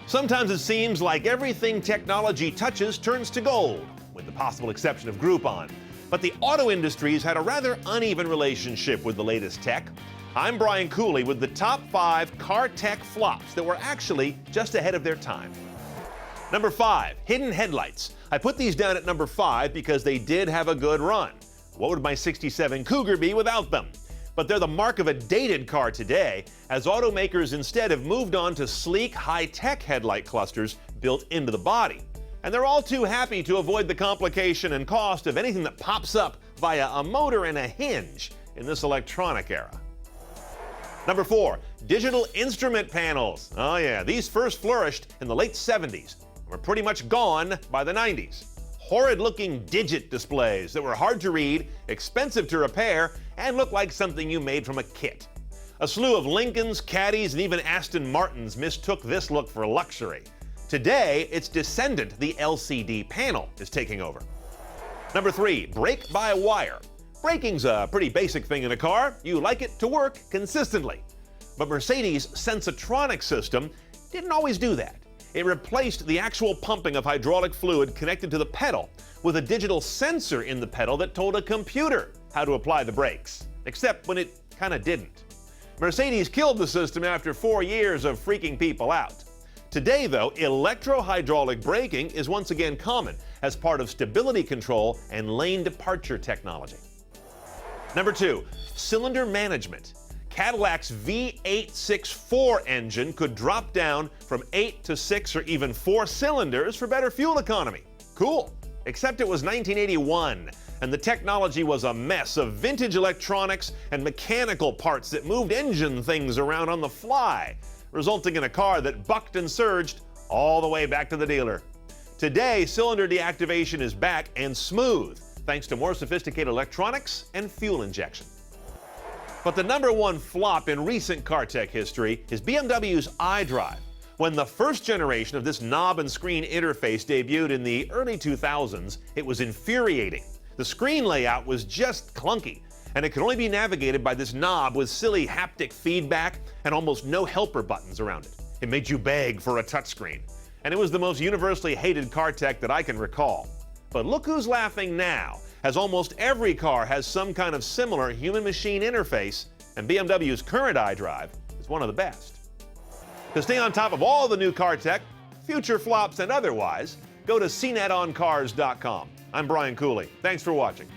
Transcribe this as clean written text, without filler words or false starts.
Sometimes it seems like everything technology touches turns to gold, with the possible exception of Groupon. But the auto industry's had a rather uneven relationship with the latest tech. I'm Brian Cooley with the top 5 car tech flops that were actually just ahead of their time. Number 5, hidden headlights. I put these down at number 5 because they did have a good run. What would my '67 Cougar be without them? But they're the mark of a dated car today, as automakers instead have moved on to sleek, high-tech headlight clusters built into the body. And they're all too happy to avoid the complication and cost of anything that pops up via a motor and a hinge in this electronic era. Number 4, digital instrument panels. Oh yeah, these first flourished in the late 70s and were pretty much gone by the 90s. Horrid-looking digit displays that were hard to read, expensive to repair, and looked like something you made from a kit. A slew of Lincolns, Caddies, and even Aston Martins mistook this look for luxury. Today, its descendant, the LCD panel, is taking over. Number 3, brake-by-wire. Braking's a pretty basic thing in a car. You like it to work consistently. But Mercedes' Sensatronic system didn't always do that. It replaced the actual pumping of hydraulic fluid connected to the pedal with a digital sensor in the pedal that told a computer how to apply the brakes, except when it kind of didn't. Mercedes killed the system after 4 years of freaking people out. Today, though, electro-hydraulic braking is once again common as part of stability control and lane departure technology. Number 2, cylinder management. Cadillac's V864 engine could drop down from 8 to 6 or even 4 cylinders for better fuel economy. Cool. Except it was 1981, and the technology was a mess of vintage electronics and mechanical parts that moved engine things around on the fly, resulting in a car that bucked and surged all the way back to the dealer. Today, cylinder deactivation is back and smooth, thanks to more sophisticated electronics and fuel injection. But the number 1 flop in recent car tech history is BMW's iDrive. When the first generation of this knob and screen interface debuted in the early 2000s, it was infuriating. The screen layout was just clunky, and it could only be navigated by this knob with silly haptic feedback and almost no helper buttons around it. It made you beg for a touchscreen, and it was the most universally hated car tech that I can recall. But look who's laughing now, as almost every car has some kind of similar human-machine interface, and BMW's current iDrive is one of the best. To stay on top of all the new car tech, future flops and otherwise, go to cnetoncars.com. I'm Brian Cooley. Thanks for watching.